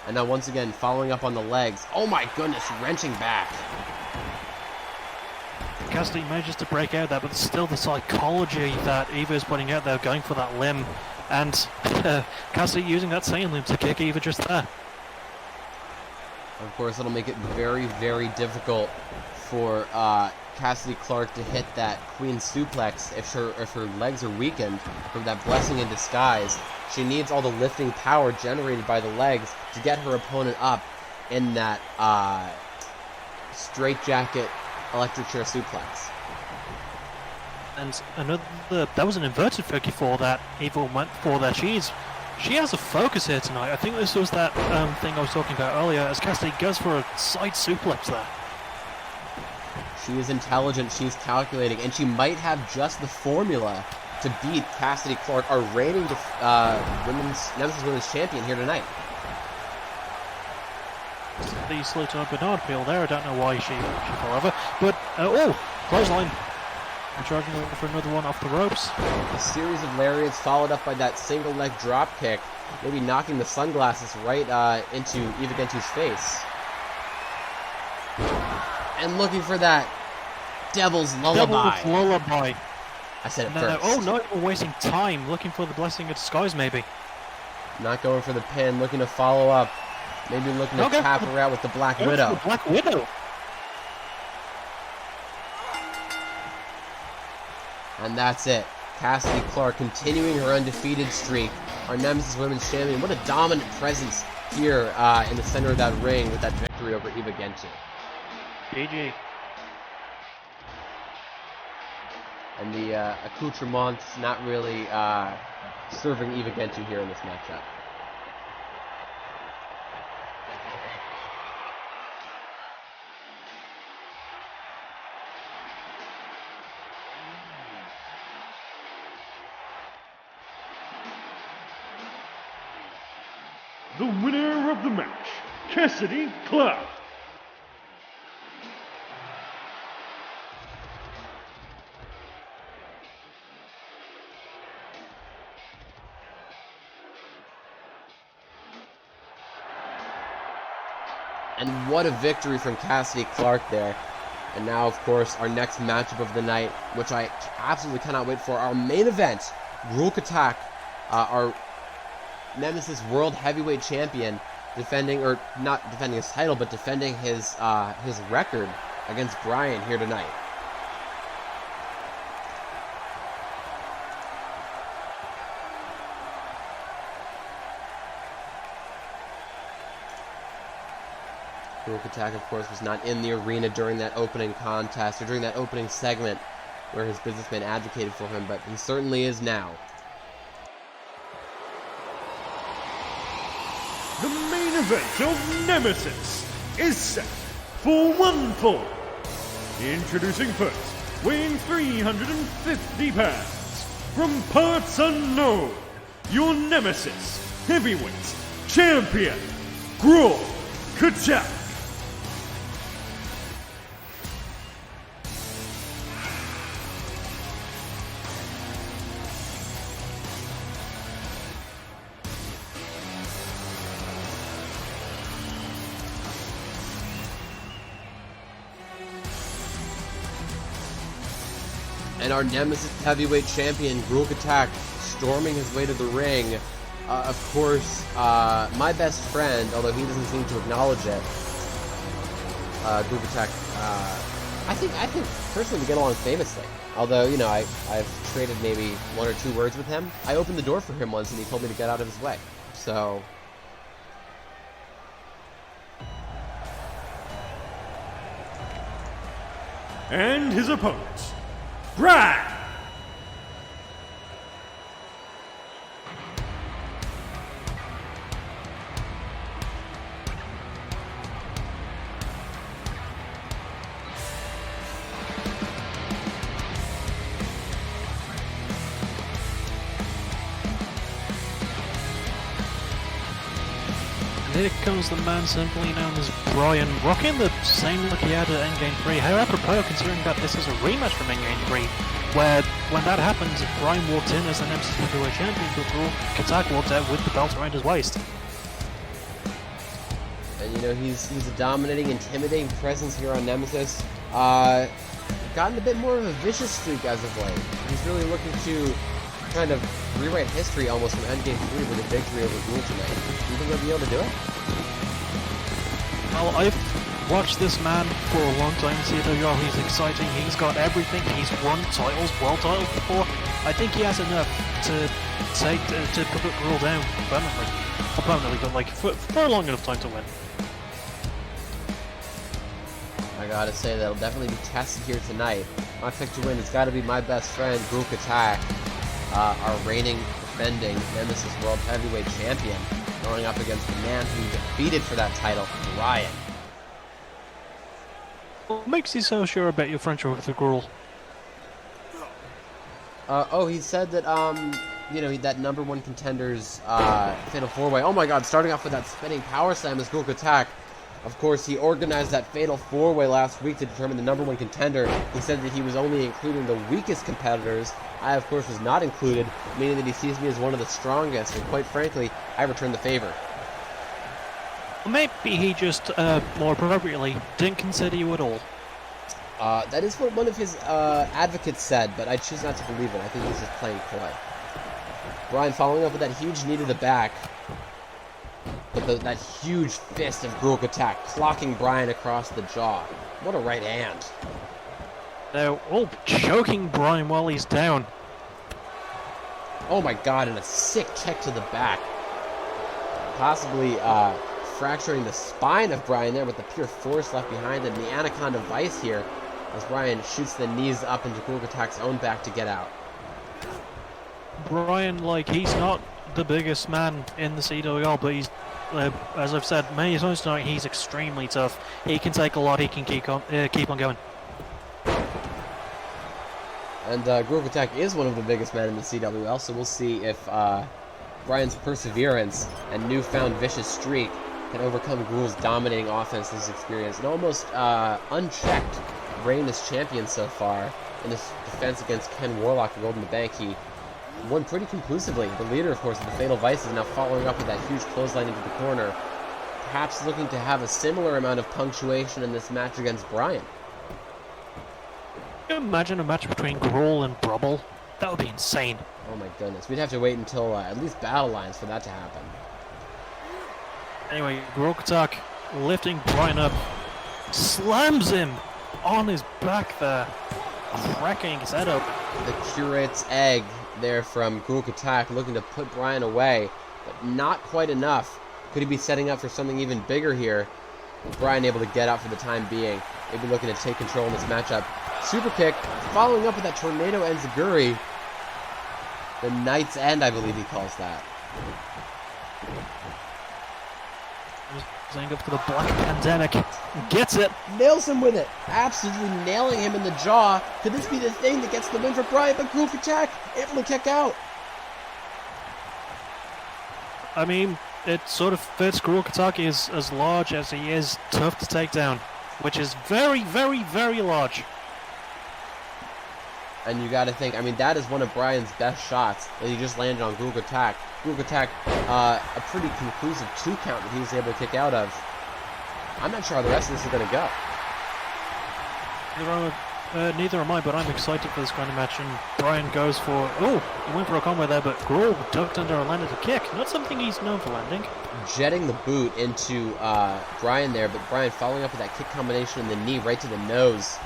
And now once again, following up on the legs. Oh my goodness, wrenching back. Cassidy manages to break out there, but still the psychology that Eva is putting out there, going for that limb. And Cassidy using that same limb to kick Eva just there. Of course, it'll make it very, very difficult for Cassidy Clark to hit that Queen Suplex if her legs are weakened from that blessing in disguise. She needs all the lifting power generated by the legs to get her opponent up in that straightjacket electric chair suplex. And that was an inverted figure four that Eva went for there. She has a focus here tonight. I think this was that thing I was talking about earlier, as Cassidy goes for a side suplex there. She is intelligent, she's calculating, and she might have just the formula to beat Cassidy Clark, our reigning Nemesis Women's Champion here tonight. The slit on Bernard peel there. I don't know why she fell over, but clothesline. And charging over for another one off the ropes. A series of lariats followed up by that single leg drop kick, maybe knocking the sunglasses right into Eva Gentoo's face. And looking for that Devil's Lullaby. Devil's Lullaby. I said it first. Oh, not even wasting time, looking for the blessing of disguise maybe. Not going for the pin, looking to follow up. Maybe looking to tap her out with the Black Widow. The Black Widow. And that's it. Cassidy Clark continuing her undefeated streak. Our Nemesis Women's Champion. What a dominant presence here in the center of that ring with that victory over Eva Gentoo. GG. And the accoutrements not really serving Eva Gentoo here in this matchup. The winner of the match, Cassidy Clark. And what a victory from Cassidy Clark there. And now, of course, our next matchup of the night, which I absolutely cannot wait for, our main event, Rioux Attack, our Nemesis World Heavyweight Champion, defending, or not defending his title, but defending his record against Brian here tonight. Rioux Attack, of course, was not in the arena during that opening contest, or during that opening segment where his businessman advocated for him, but he certainly is now. The main event of Nemesis is set for one fall. Introducing first, weighing 350 pounds, from parts unknown, your Nemesis heavyweight champion, Gruel Kachak. And our Nemesis heavyweight champion, Kachak, storming his way to the ring. Of course, my best friend, although he doesn't seem to acknowledge it, Kachak, I think personally we get along famously. Although, you know, I've traded maybe 1 or 2 words with him. I opened the door for him once and he told me to get out of his way. So... And his opponent, Brad. Here comes the man simply known as Brian, rocking the same look he had at Endgame 3. How apropos considering that this is a rematch from Endgame 3, where when that happens, Brian walked in as the Nemesis heavyweight champion, but Kachak walked out with the belt around his waist. And you know, he's a dominating, intimidating presence here on Nemesis. Gotten a bit more of a vicious streak as of late. He's really looking to kind of rewrite history almost from Endgame 3 with a victory over Gruel tonight. Do you think he'll be able to do it? Well, I've watched this man for a long time, CWR. He's exciting, he's got everything, he's won titles, world titles before. I think he has enough to put Gruel down permanently, but like for a long enough time to win. I gotta say, that'll definitely be tested here tonight. My pick to win has got to be my best friend, Kachak, our reigning, defending Nemesis World Heavyweight Champion, going up against the man who defeated for that title, Brian. What makes you so sure about your friendship with the Gruel? He said that, you know, that #1 contender's Fatal 4-Way. Oh my god, starting off with that spinning power slam is Kachak. Of course, he organized that Fatal 4-Way last week to determine the #1 contender. He said that he was only including the weakest competitors. I, of course, was not included, meaning that he sees me as one of the strongest, and quite frankly, I return the favor. Maybe he just, more appropriately, didn't consider you at all. That is what one of his advocates said, but I choose not to believe it. I think he's just playing coy. Brian following up with that huge knee to the back. But that huge fist of Kachak, clocking Brian across the jaw. What a right hand. Now, all choking Brian while he's down. Oh my god, and a sick kick to the back. Possibly fracturing the spine of Brian there with the pure force left behind it. And the Anaconda Vice here as Brian shoots the knees up into Kachak's own back to get out. Brian, like, he's not the biggest man in the CWL, but he's, as I've said many times tonight, he's extremely tough. He can take a lot, he can keep on going. And Kachak is one of the biggest men in the CWL, so we'll see if Brian's perseverance and newfound vicious streak can overcome Gruel's dominating offense this experience. An almost unchecked reign as champion so far in his defense against Ken Warlock of Golden Bank. He won pretty conclusively. The leader, of course, of the Fatal Vice is now following up with that huge clothesline into the corner, perhaps looking to have a similar amount of punctuation in this match against Brian. Can you imagine a match between Gruel and Brubble? That would be insane. Oh my goodness. We'd have to wait until at least Battle Lines for that to happen. Anyway, Kachak lifting Brian up, slams him on his back there, cracking his head open. The curate's egg there from Kachak looking to put Brian away, but not quite enzugh. Could he be setting up for something even bigger here? Brian able to get out for the time being. Maybe looking to take control in this matchup. Super kick, following up with that Tornado Enziguri. The Knight's End, I believe he calls that. Going up for the Black Pandemic. Gets it. Nails him with it. Absolutely nailing him in the jaw. Could this be the thing that gets the win for Brian? But Kachak able to kick out. I mean, it sort of fits. Rioux Kataki is as large as he is tough to take down, which is very, very, very large. And you got to think, I mean, that is one of Bryan's best shots that he just landed on Rioux Kataki. Rioux Kataki, a pretty conclusive 2 count that he was able to kick out of. I'm not sure how the rest of this is going to go. Neither am I, but I'm excited for this kind of match. And Bryan goes for... Oh, he went for a combo there, but Rioux ducked under and landed a kick. Not something he's known for landing. Jetting the boot into Bryan there, but Bryan following up with that kick combination in the knee right to the nose.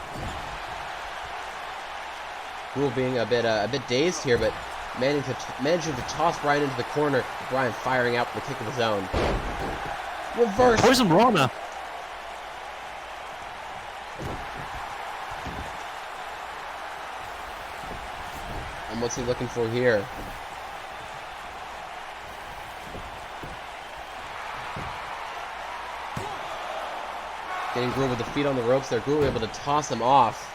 Rioux being a bit dazed here, but managing to toss Bryan into the corner. Bryan firing out with a kick of his own. Reverse. Poison Rana. And what's he looking for here? Getting Rioux with the feet on the ropes there. Rioux able to toss him off.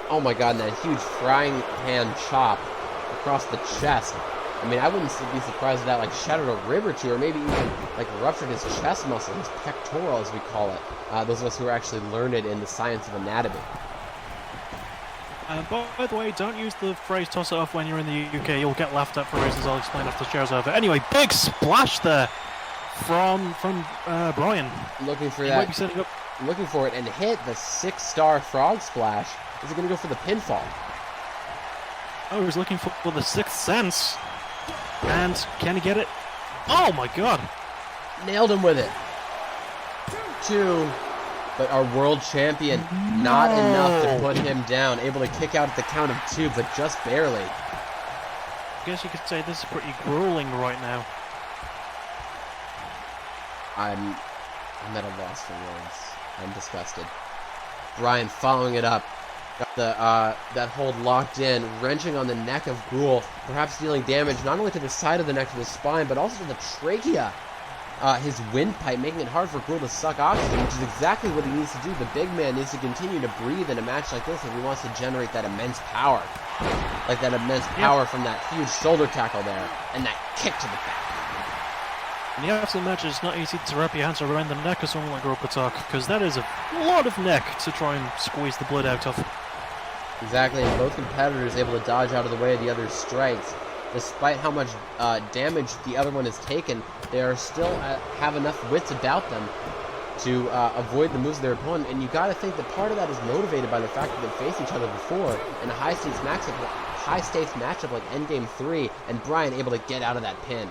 Oh my god, and that huge frying pan chop across the chest. I mean, I wouldn't be surprised if that like shattered a rib or two, or maybe even like ruptured his chest muscle, his pectoral as we call it. Those of us who are actually learned in the science of anatomy. By the way, don't use the phrase toss it off when you're in the UK. You'll get laughed at for reasons I'll explain after the show's over. Anyway, big splash there from Bryan. Looking for he that. Might be setting up. Looking for it and hit the 6-star frog splash. Is he going to go for the pinfall? Oh, he's looking for the 6th sense. And can he get it? Oh my god. Nailed him with it. 2. But our world champion, not enough to put him down. Able to kick out at the count of 2, but just barely. I guess you could say this is pretty grueling right now. I'm at a loss for words. I'm disgusted. Bryan following it up. Got the that hold locked in, wrenching on the neck of Rioux, perhaps dealing damage not only to the side of the neck, to the spine, but also to the trachea. His windpipe, making it hard for Rioux to suck oxygen, which is exactly what he needs to do. The big man needs to continue to breathe in a match like this if he wants to generate that immense power. Like that immense power from that huge shoulder tackle there, and that kick to the back. In the after match, it's not easy to wrap your hands around the neck of someone like Rioux Kataki, because that is a lot of neck to try and squeeze the blood out of. Exactly, and both competitors able to dodge out of the way of the other's strikes. Despite how much damage the other one has taken, they are still have enough wits about them to avoid the moves of their opponent. And you got to think that part of that is motivated by the fact that they faced each other before in a high-stakes matchup like Endgame 3, and Bryan able to get out of that pin.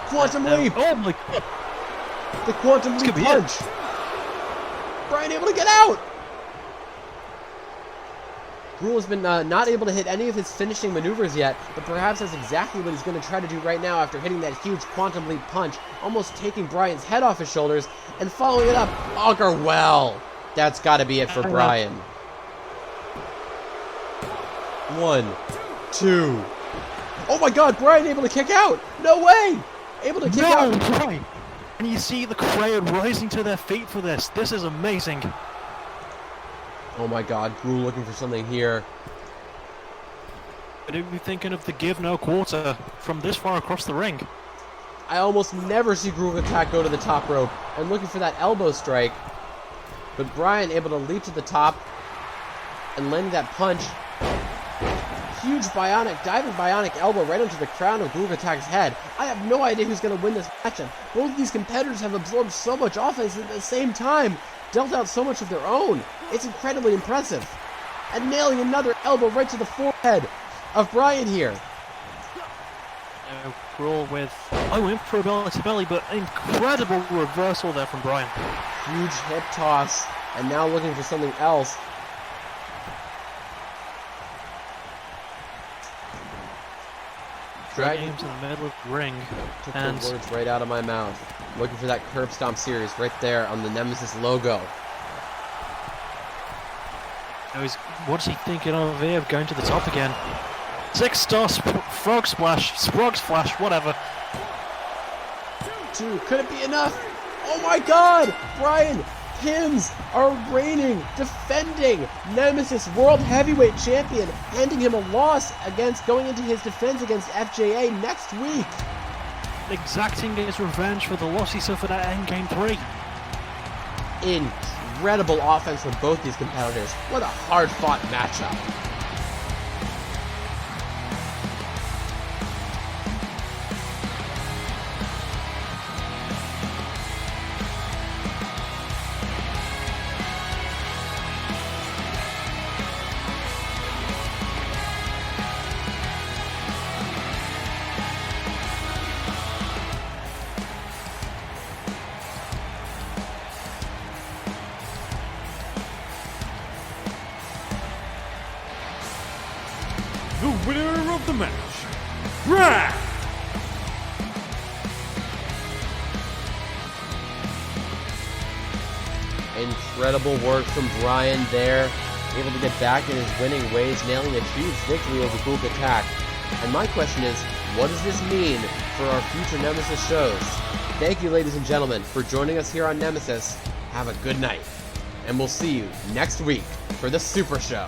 Quantum leap! Oh my god! The quantum leap punch! Bryan able to get out! Rioux has been not able to hit any of his finishing maneuvers yet, but perhaps that's exactly what he's going to try to do right now after hitting that huge quantum leap punch, almost taking Bryan's head off his shoulders, and following it up, auger well. That's got to be it for Bryan. 1, 2. Oh my god, Bryan able to kick out! No way! Able to kick out! Bryan! And you see the crowd rising to their feet for this. This is amazing. Oh my god, Rioux looking for something here. Could you be thinking of the give no quarter from this far across the ring? I almost never see Rioux Kataki go to the top rope, and looking for that elbow strike. But Bryan able to leap to the top and land that punch. Huge diving bionic elbow right onto the crown of Rioux Kataki's head. I have no idea who's going to win this matchup. Both of these competitors have absorbed so much offense at the same time, dealt out so much of their own. It's incredibly impressive. And nailing another elbow right to the forehead of Bryan here. Rioux with... I went for a belly to belly, but incredible reversal there from Bryan. Huge hip toss, and now looking for something else. Dragging him to the middle of the ring. Took and the words right out of my mouth. Looking for that curb stomp series right there on the Nemesis logo. What's he thinking of here? Going to the top again. 6-star frog splash, sprog splash, whatever. 2, could it be enough? Oh my god! Bryan pins our reigning, defending Nemesis World Heavyweight Champion, handing him a loss against going into his defense against FJA next week. Exacting his revenge for the loss he suffered at Endgame 3. Incredible offense from both these competitors. What a hard-fought matchup. The winner of the match, Thraxx! Incredible work from Brian there, able to get back in his winning ways, nailing a huge victory over Blxck Attack. And my question is, what does this mean for our future Nemesis shows? Thank you, ladies and gentlemen, for joining us here on Nemesis. Have a good night, and we'll see you next week for the Super Show.